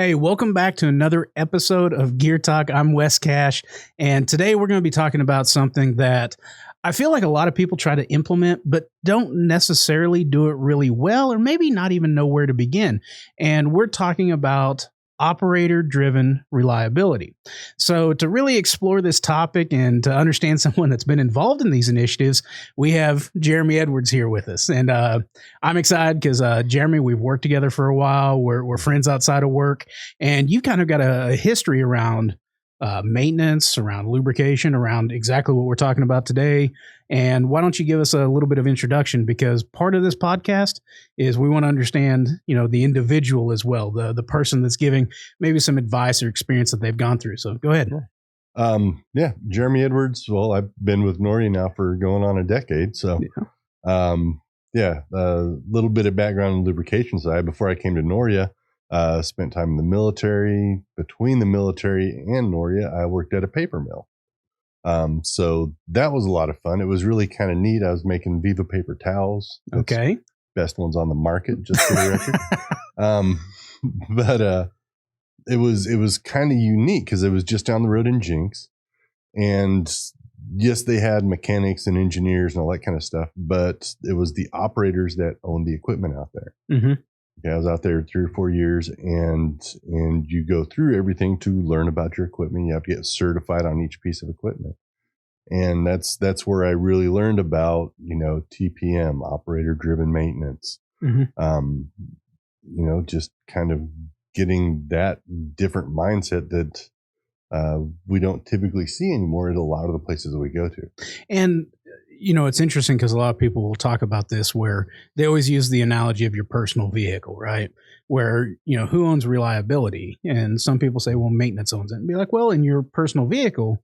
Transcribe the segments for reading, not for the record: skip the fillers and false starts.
Hey, welcome back to another episode of Gear Talk. I'm Wes Cash, and today we're going to be talking about something that I feel like a lot of people try to implement, but don't necessarily do it really well, or maybe not even know where to begin. And we're talking about operator-driven reliability. So to really explore this topic and to understand someone that's been involved in these initiatives, we have Jeremie Edwards here with us. And I'm excited because Jeremie, we've worked together for a while. We're friends outside of work, and you've kind of got a history around maintenance, around lubrication, around exactly what we're talking about today. And why don't you give us a little bit of introduction? Because part of this podcast is we want to understand, the individual as well, the person that's giving maybe some advice or experience that they've gone through. So go ahead. Jeremie Edwards. Well, I've been with Noria now for going on a decade. So, a little bit of background on the lubrication side. Before I came to Noria, spent time in the military. Between the military and Noria, I worked at a paper mill. So that was a lot of fun. It was really kind of neat. I was making Viva paper towels. Okay. Best ones on the market, just for the record. But it was kind of unique because it was just down the road in Jinx. And yes, they had mechanics and engineers and all that kind of stuff, but it was the operators that owned the equipment out there. Mm-hmm. Okay, I was out there 3 or 4 years, and you go through everything to learn about your equipment. You have to get certified on each piece of equipment. And that's where I really learned about, TPM, operator driven maintenance. Mm-hmm. Just kind of getting that different mindset that we don't typically see anymore at a lot of the places that we go to. And it's interesting because a lot of people will talk about this where they always use the analogy of your personal vehicle, right? Where, who owns reliability? And some people say, well, maintenance owns it. And be like, well, in your personal vehicle,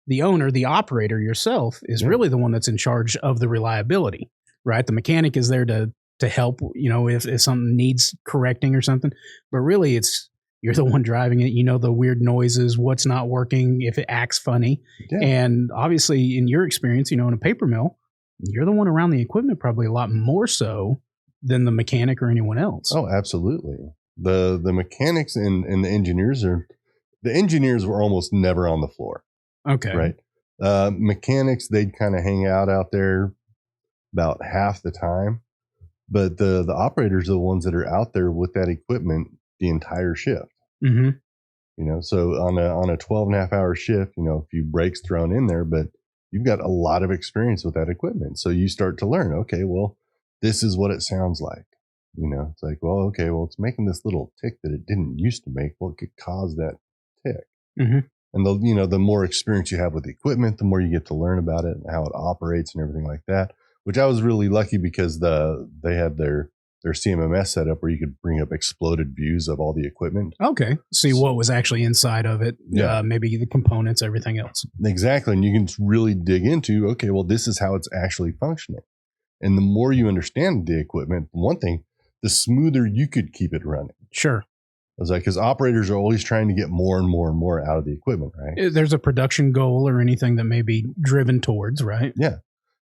the owner, the operator yourself is really the one that's in charge of the reliability, right? The mechanic is there to help, if something needs correcting or something. But really, you're the one driving it. The weird noises, what's not working, if it acts funny. Yeah. And obviously, in your experience, in a paper mill, you're the one around the equipment probably a lot more so than the mechanic or anyone else. Oh, absolutely. The mechanics and the engineers were almost never on the floor. Okay. Right. Mechanics, they'd kind of hang out there about half the time. But the operators are the ones that are out there with that equipment the entire shift. Mm-hmm. So on a 12.5-hour shift, a few breaks thrown in there, but you've got a lot of experience with that equipment. So you start to learn, okay, well, this is what it sounds like. It's like, well, okay, well, it's making this little tick that it didn't used to make. What could cause that tick? Mm-hmm. And the more experience you have with the equipment, the more you get to learn about it and how it operates and everything like that, which I was really lucky because they had their CMMS set up where you could bring up exploded views of all the equipment. Okay. See what was actually inside of it. Yeah. Maybe the components, everything else. Exactly. And you can really dig into, okay, well, this is how it's actually functioning. And the more you understand the equipment, one thing, the smoother you could keep it running. Sure. I was like, because operators are always trying to get more and more and more out of the equipment, right? There's a production goal or anything that may be driven towards, right? Yeah.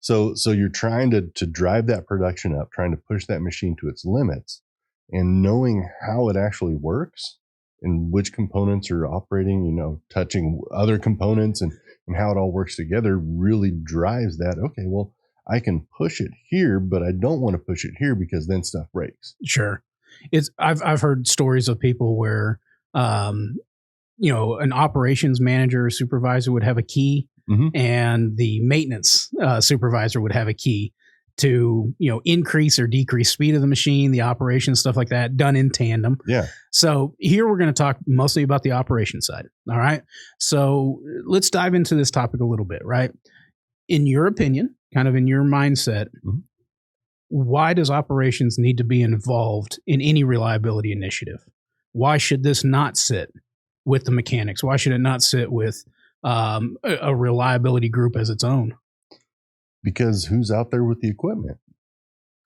So you're trying to drive that production up, trying to push that machine to its limits, and knowing how it actually works and which components are operating, touching other components and how it all works together really drives that. Okay, well, I can push it here, but I don't want to push it here because then stuff breaks. Sure. I've heard stories of people where, an operations manager or supervisor would have a key. Mm-hmm. And the maintenance supervisor would have a key to, increase or decrease speed of the machine, the operation, stuff like that, done in tandem. Yeah. So here we're going to talk mostly about the operation side. All right. So let's dive into this topic a little bit, right? In your opinion, kind of in your mindset, mm-hmm. Why does operations need to be involved in any reliability initiative? Why should this not sit with the mechanics? Why should it not sit with a reliability group as its own? Because who's out there with the equipment?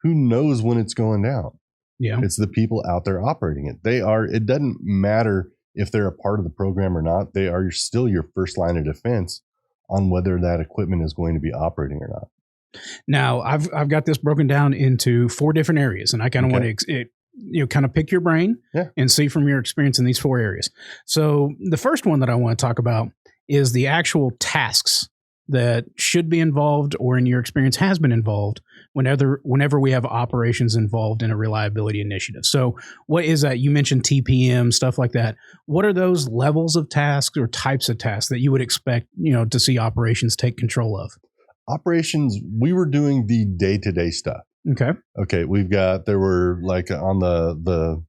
Who knows when it's going down? Yeah. It's the people out there operating it. It doesn't matter if they're a part of the program or not. They are still your first line of defense on whether that equipment is going to be operating or not. Now, I've got this broken down into 4 different areas, and I kind of want to kind of pick your brain and see from your experience in these 4 areas. So the first one that I want to talk about is the actual tasks that should be involved, or in your experience has been involved, whenever we have operations involved in a reliability initiative. So what is that? You mentioned TPM, stuff like that. What are those levels of tasks or types of tasks that you would expect, to see operations take control of? Operations, we were doing the day-to-day stuff. Okay. There were like on the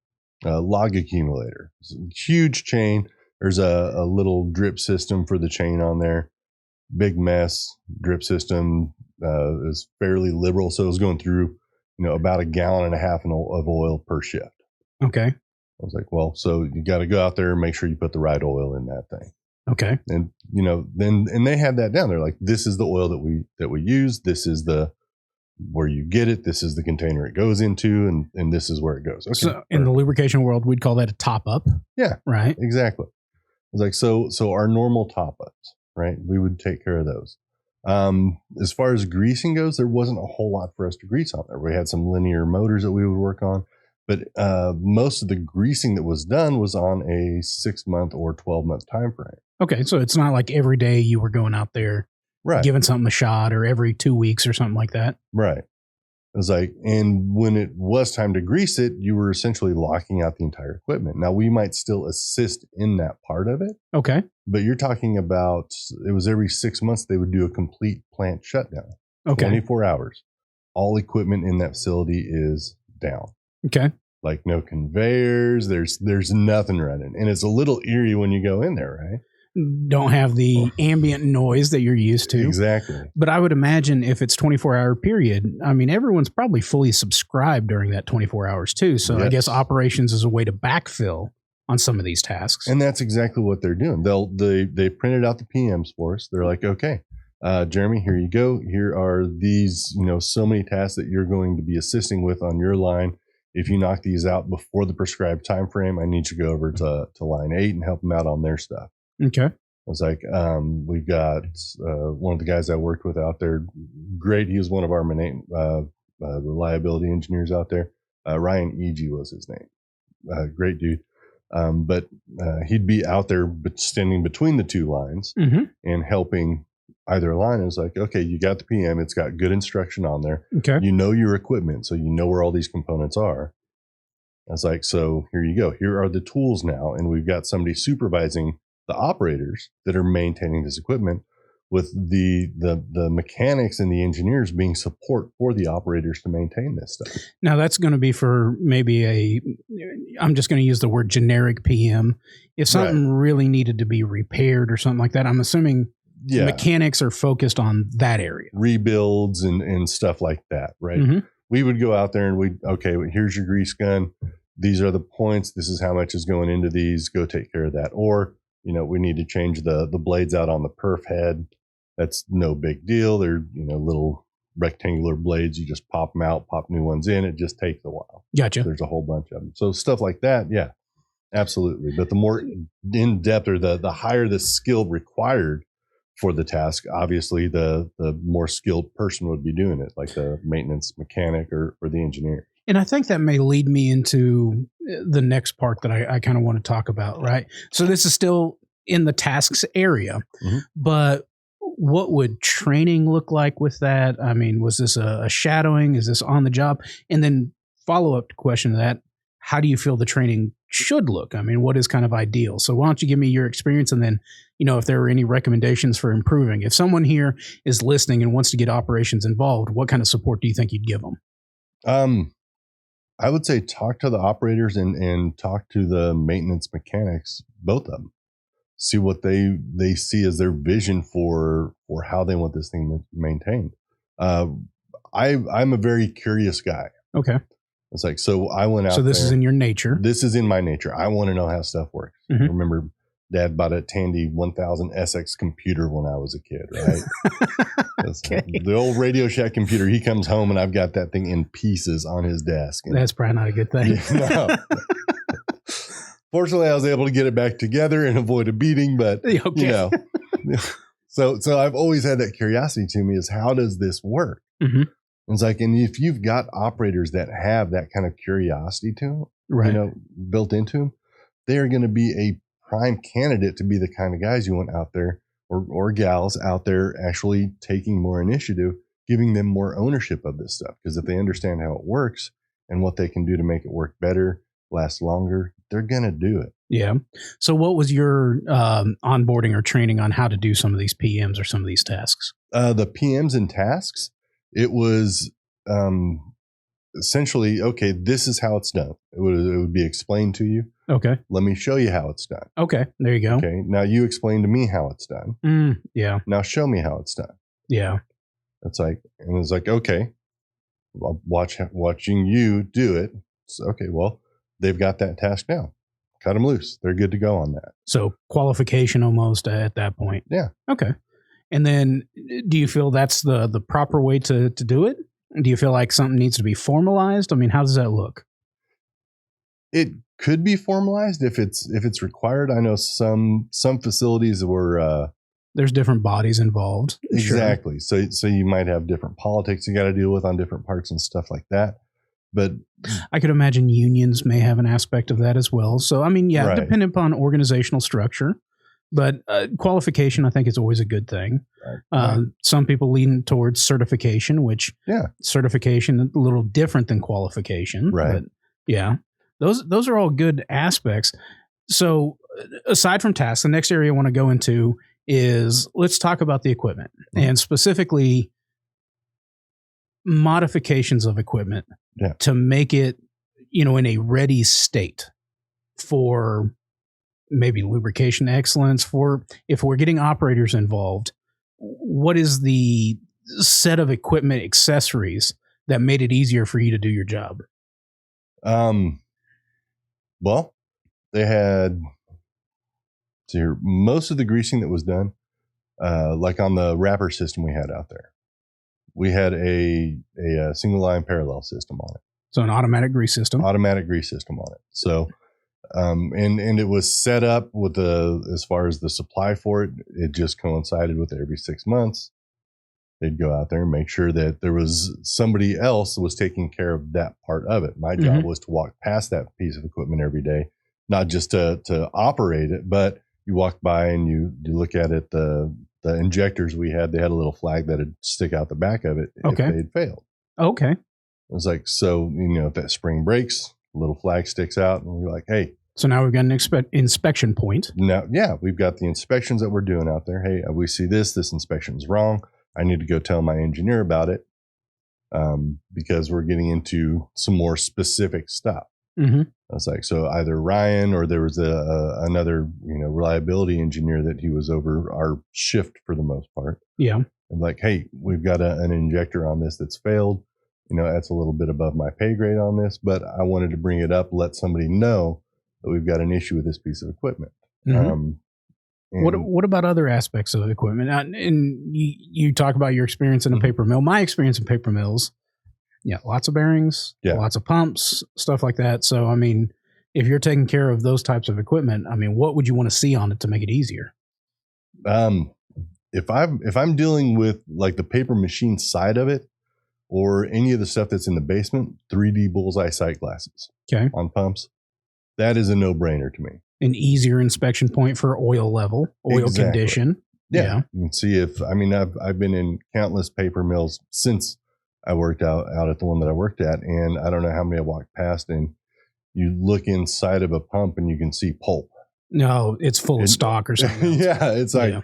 log accumulator, huge chain. There's a little drip system for the chain on there. Big mess. Drip system is fairly liberal, so it was going through, about 1.5 gallons of oil per shift. Okay. I was like, well, so you got to go out there and make sure you put the right oil in that thing. Okay. And then they had that down. They're like, this is the oil that we use. This is where you get it. This is the container it goes into, and this is where it goes. Okay. So in the lubrication world, we'd call that a top up. Yeah. Right. Exactly. I was like, so our normal top ups, right? We would take care of those. As far as greasing goes, there wasn't a whole lot for us to grease on there. We had some linear motors that we would work on, but most of the greasing that was done was on a 6-month or 12-month time frame. Okay, so it's not like every day you were going out there giving something a shot, or every 2 weeks or something like that. Right. It was like, and when it was time to grease it, you were essentially locking out the entire equipment. Now, we might still assist in that part of it. Okay. But you're talking about, it was every 6 months they would do a complete plant shutdown. Okay. 24 hours. All equipment in that facility is down. Okay. Like no conveyors, there's nothing running. And it's a little eerie when you go in there, right? Don't have the ambient noise that you're used to. Exactly. But I would imagine if it's 24-hour period, I mean, everyone's probably fully subscribed during that 24 hours too. So I guess operations is a way to backfill on some of these tasks. And that's exactly what they're doing. They printed out the PMs for us. They're like, okay, Jeremy, here you go. Here are these, so many tasks that you're going to be assisting with on your line. If you knock these out before the prescribed time frame, I need you to go over to line 8 and help them out on their stuff. Okay. I was like, we've got one of the guys I worked with out there. Great. He was one of our reliability engineers out there. Ryan E.G. was his name. Great dude. But he'd be out there standing between the 2 lines and helping either line. It was like, okay, you got the PM. It's got good instruction on there. Okay. You know your equipment, so you know where all these components are. I was like, so here you go. Here are the tools now. And we've got somebody supervising the operators that are maintaining this equipment, with the mechanics and the engineers being support for the operators to maintain this stuff. Now that's going to be for maybe I'm just going to use the word generic PM. If something really needed to be repaired or something like that, I'm assuming mechanics are focused on that area. Rebuilds and stuff like that, right? We would go out there and here's your grease gun. These are the points. This is how much is going into these. Go take care of that. Or we need to change the blades out on the perf head. That's no big deal. They're, little rectangular blades. You just pop them out, pop new ones in. It just takes a while. Gotcha. There's a whole bunch of them. So stuff like that. Yeah, absolutely. But the more in depth, or the higher the skill required for the task, obviously the more skilled person would be doing it, like the maintenance mechanic or the engineer. And I think that may lead me into the next part that I kind of want to talk about, right? So this is still in the tasks area, but what would training look like with that? I mean, was this a shadowing? Is this on the job? And then follow-up question to that, how do you feel the training should look? I mean, what is kind of ideal? So why don't you give me your experience, and then, if there are any recommendations for improving. If someone here is listening and wants to get operations involved, what kind of support do you think you'd give them? I would say talk to the operators and talk to the maintenance mechanics, both of them. See what they see as their vision for how they want this thing maintained. I'm a very curious guy. Okay. It's like, so I went out. So this is in your nature. This is in my nature. I want to know how stuff works. I remember Dad bought a Tandy 1000 SX computer when I was a kid, right? Okay. The old Radio Shack computer. He comes home and I've got that thing in pieces on his desk. And that's probably not a good thing. No. Fortunately, I was able to get it back together and avoid a beating, but So I've always had that curiosity to me, is how does this work? And it's like, and if you've got operators that have that kind of curiosity to them, Right. built into them, they are going to be a prime candidate to be the kind of guys you want out there or gals out there actually taking more initiative, giving them more ownership of this stuff. Because if they understand how it works and what they can do to make it work better, last longer, they're going to do it. Yeah. So what was your onboarding or training on how to do some of these PMs or some of these tasks? The PMs and tasks, it was essentially, okay, this is how it's done. It would be explained to you. Okay. Let me show you how it's done. Okay. There you go. Okay. Now you explain to me how it's done. Yeah. Now show me how it's done. Yeah. It's like, okay, well, watching you do it. So, okay, well, they've got that task now. Cut them loose. They're good to go on that. So qualification almost at that point. Yeah. Okay. And then do you feel that's the proper way to do it? Do you feel like something needs to be formalized? I mean, how does that look? It could be formalized if it's required. I know some facilities where there's different bodies involved. Exactly. Sure. So you might have different politics you got to deal with on different parts and stuff like that. But I could imagine unions may have an aspect of that as well. So, I mean, yeah, right. Depending upon organizational structure, but qualification, I think, is always a good thing. Right. Some people lean towards certification, which certification a little different than qualification. Right. But yeah, those are all good aspects. So aside from tasks, the next area I want to go into is let's talk about the equipment and specifically modifications of equipment to make it, in a ready state for maybe lubrication excellence. For if we're getting operators involved, what is the set of equipment accessories that made it easier for you to do your job? Well, they had most of the greasing that was done, like on the wrapper system we had out there. We had a single line parallel system on it. So an automatic grease system. Automatic grease system on it. So, and it was set up with as far as the supply for it, it just coincided with every 6 months. They'd go out there and make sure that there was somebody else that was taking care of that part of it. My job was to walk past that piece of equipment every day, not just to operate it, but you walk by and you look at it, the injectors we had, they had a little flag that'd stick out the back of it if they'd failed. Okay. It was like, so, if that spring breaks, a little flag sticks out and we're like, hey. So now we've got an inspection point. Now, we've got the inspections that we're doing out there. Hey, we see this inspection's wrong. I need to go tell my engineer about it because we're getting into some more specific stuff. I was like, so either Ryan or there was another, reliability engineer that he was over our shift for the most part. Yeah. And like, hey, we've got an injector on this that's failed. That's a little bit above my pay grade on this, but I wanted to bring it up, let somebody know that we've got an issue with this piece of equipment. What about other aspects of the equipment? And you talk about your experience in a paper mill. My experience in paper mills, lots of bearings, lots of pumps, stuff like that. So, I mean, if you're taking care of those types of equipment, I mean, what would you want to see on it to make it easier? If I'm dealing with like the paper machine side of it or any of the stuff that's in the basement, 3D bullseye sight glasses on pumps, that is a no-brainer to me. An easier inspection point for oil level, oil condition. Yeah. You can see I've been in countless paper mills since I worked out at the one that I worked at, and I don't know how many I walked past, and you look inside of a pump and you can see pulp. No, it's full of stock or something else. It's like,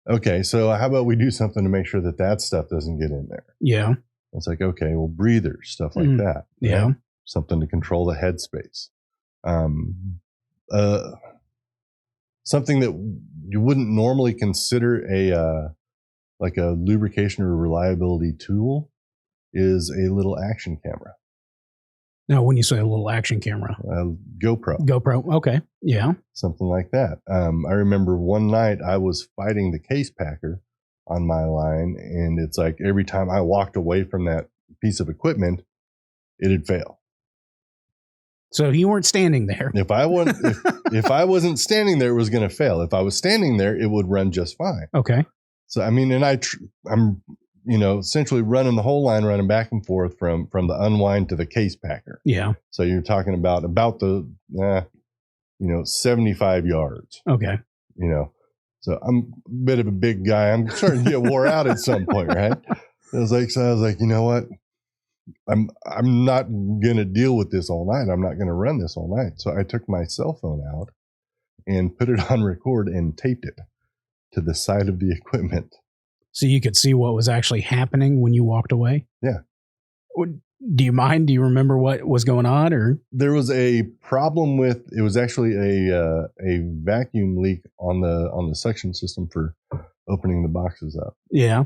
okay, so how about we do something to make sure that stuff doesn't get in there? Yeah. It's like, okay, well, breathers, stuff like that. Yeah. Something to control the headspace. Something that you wouldn't normally consider like a lubrication or reliability tool is a little action camera. Now, when you say a little action camera, GoPro. Okay. Yeah. Something like that. I remember one night I was fighting the case packer on my line, and it's like every time I walked away from that piece of equipment, it'd fail. So you weren't standing there. If I wasn't standing there, it was going to fail. If I was standing there, it would run just fine. Okay. So, I mean, and I'm essentially running the whole line, running back and forth from the unwind to the case packer. Yeah. So you're talking about the 75 yards. Okay. So I'm a bit of a big guy. I'm starting to get wore out at some point, right? I was like, you know what? I'm not gonna deal with this all night. I'm not gonna run this all night. So I took my cell phone out and put it on record and taped it to the side of the equipment. So you could see what was actually happening when you walked away? Yeah. Do you mind? Do you remember what was going on? Or there was a problem with it was actually a vacuum leak on the suction system for opening the boxes up. Yeah.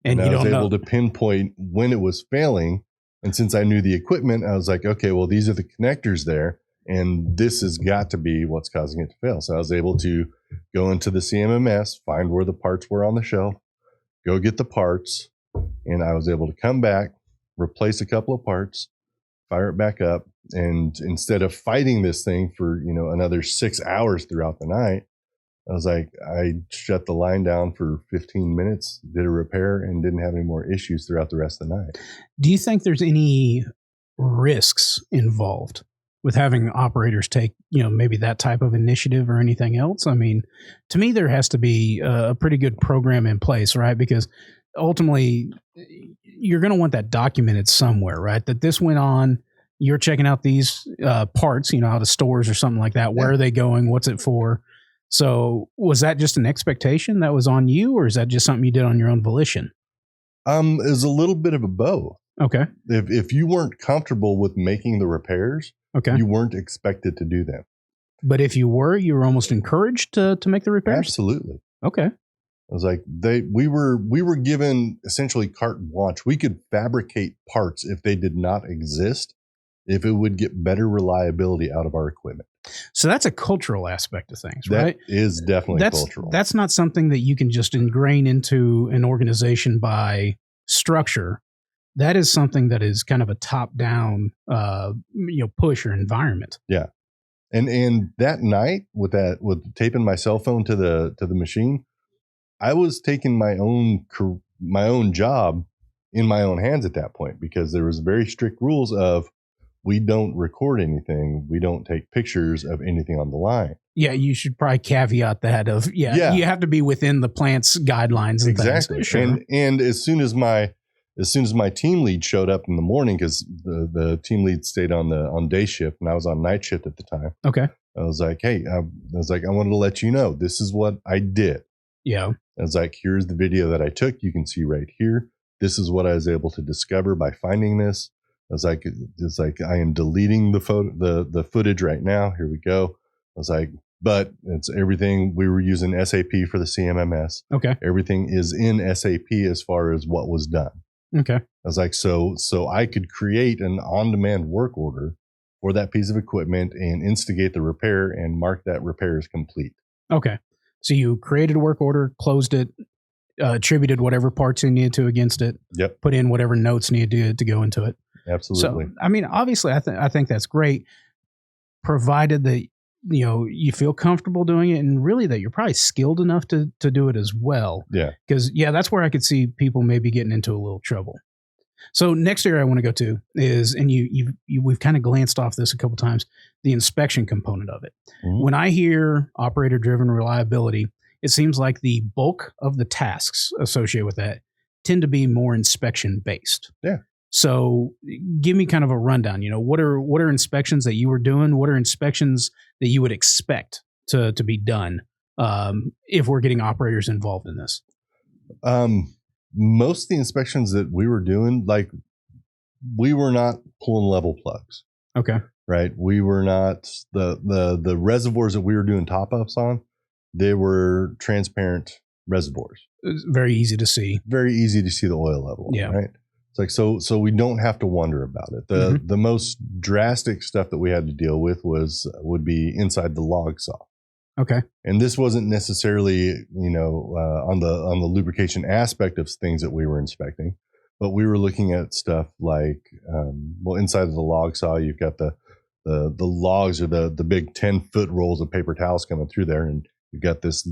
And I was able to pinpoint when it was failing. And since I knew the equipment, I was like, okay, well, these are the connectors there. And this has got to be what's causing it to fail. So I was able to go into the CMMS, find where the parts were on the shelf, go get the parts, and I was able to come back, replace a couple of parts, fire it back up. And instead of fighting this thing for, another 6 hours throughout the night, I was like, I shut the line down for 15 minutes, did a repair, and didn't have any more issues throughout the rest of the night. Do you think there's any risks involved with having operators take, maybe that type of initiative or anything else? I mean, to me, there has to be a pretty good program in place, right? Because ultimately, you're going to want that documented somewhere, right? That this went on, you're checking out these parts, out of stores or something like that. Where are they going? What's it for? So was that just an expectation that was on you, or is that just something you did on your own volition? It was a little bit of a both. Okay. If you weren't comfortable with making the repairs, okay, you weren't expected to do them. But if you were almost encouraged to make the repairs? Absolutely. Okay. I was like, we were given essentially carte blanche. We could fabricate parts if they did not exist, if it would get better reliability out of our equipment. So that's a cultural aspect of things, right? That is definitely cultural. That's not something that you can just ingrain into an organization by structure. That is something that is kind of a top-down, push or environment. Yeah, and that night with taping my cell phone to the machine, I was taking my own job in my own hands at that point, because there was very strict rules of, we don't record anything. We don't take pictures of anything on the line. Yeah, you should probably caveat that of, you have to be within the plant's guidelines. And exactly. Things. Sure. And as soon as my team lead showed up in the morning, because the team lead stayed on day shift and I was on night shift at the time. Okay. I was like, hey, I wanted to let you know, this is what I did. Yeah. I was like, here's the video that I took. You can see right here. This is what I was able to discover by finding this. I was like, I am deleting the footage right now. Here we go. I was like, but it's everything. We were using SAP for the CMMS. Okay. Everything is in SAP as far as what was done. Okay. I was like, so I could create an on-demand work order for that piece of equipment and instigate the repair and mark that repair as complete. Okay. So you created a work order, closed it, attributed whatever parts you needed to against it. Yep. Put in whatever notes needed to go into it. Absolutely. So, I mean, obviously, I think that's great, provided that, you feel comfortable doing it, and really that you're probably skilled enough to do it as well. Yeah. Because, that's where I could see people maybe getting into a little trouble. So next area I want to go to is, and we've kind of glanced off this a couple times, the inspection component of it. Mm-hmm. When I hear operator-driven reliability, it seems like the bulk of the tasks associated with that tend to be more inspection-based. Yeah. So give me kind of a rundown. What are inspections that you were doing? What are inspections that you would expect to be done if we're getting operators involved in this? Most of the inspections that we were doing, like, we were not pulling level plugs. Okay. Right. We were not the reservoirs that we were doing top ups on. They were transparent reservoirs. It's very easy to see. Very easy to see the oil level. Yeah. Right. It's like, so we don't have to wonder about it. The most drastic stuff that we had to deal with would be inside the log saw. Okay. And this wasn't necessarily, on the lubrication aspect of things that we were inspecting, but we were looking at stuff like, inside of the log saw, you've got the logs, or the big 10-foot rolls of paper towels coming through there. And you've got this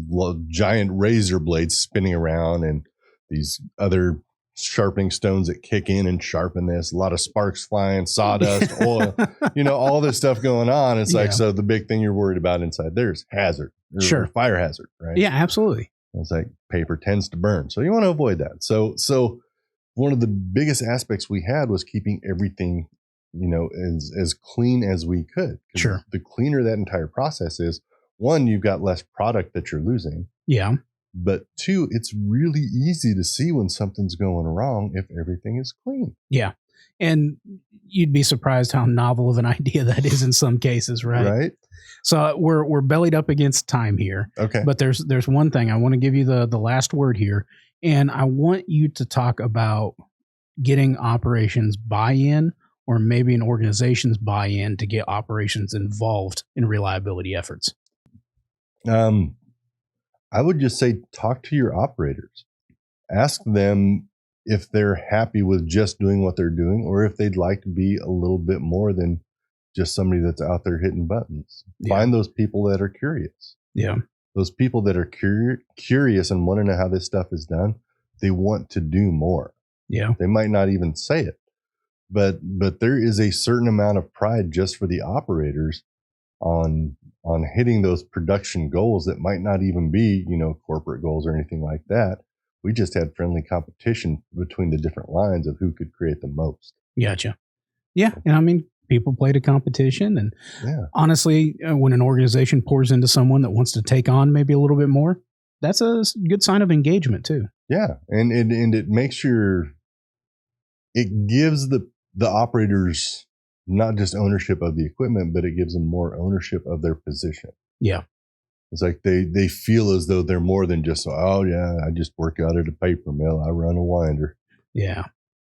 giant razor blade spinning around, and these other sharpening stones that kick in and sharpen this, a lot of sparks flying, sawdust, oil, all this stuff going on. It's like, so the big thing you're worried about inside there is hazard, or fire hazard, right? Yeah, absolutely. It's like paper tends to burn. So you want to avoid that. So one of the biggest aspects we had was keeping everything, as clean as we could. Sure. The cleaner that entire process is, one, you've got less product that you're losing. Yeah. But two, it's really easy to see when something's going wrong if everything is clean. Yeah. And you'd be surprised how novel of an idea that is in some cases, right? Right. So we're bellied up against time here. Okay. But there's one thing I want to give you the last word here, and I want you to talk about getting operations buy-in, or maybe an organization's buy-in to get operations involved in reliability efforts. I would just say talk to your operators. Ask them if they're happy with just doing what they're doing, or if they'd like to be a little bit more than just somebody that's out there hitting buttons. Yeah. Find those people that are curious. Yeah. Those people that are curious and want to know how this stuff is done. They want to do more. Yeah. They might not even say it, but there is a certain amount of pride just for the operators on hitting those production goals that might not even be, corporate goals or anything like that. We just had friendly competition between the different lines of who could create the most. Gotcha. Yeah. And I mean, people played a competition, and honestly, when an organization pours into someone that wants to take on maybe a little bit more, that's a good sign of engagement too. Yeah. And it makes it gives the operators not just ownership of the equipment, but it gives them more ownership of their position. Yeah. It's like they feel as though they're more than just, oh yeah, I just work out at a paper mill, I run a winder. Yeah.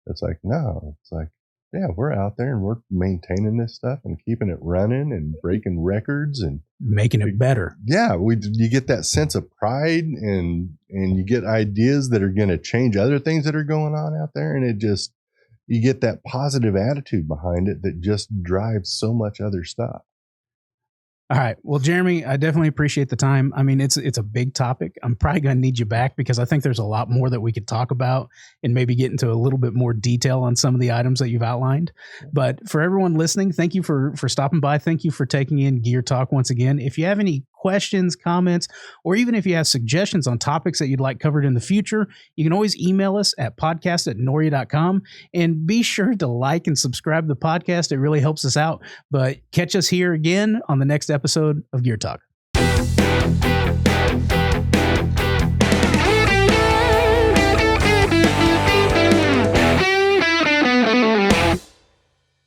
It's like, no, it's like, yeah, we're out there and we're maintaining this stuff and keeping it running and breaking records and making it better. Yeah. You get that sense of pride, and you get ideas that are going to change other things that are going on out there. And you get that positive attitude behind it that just drives so much other stuff. All right. Well, Jeremie, I definitely appreciate the time. I mean, it's a big topic. I'm probably going to need you back because I think there's a lot more that we could talk about and maybe get into a little bit more detail on some of the items that you've outlined. But for everyone listening, thank you for stopping by. Thank you for taking in Gear Talk once again. If you have any questions, comments, or even if you have suggestions on topics that you'd like covered in the future, you can always email us at podcast@noria.com, and be sure to like and subscribe to the podcast. It really helps us out. But catch us here again on the next episode of Gear Talk.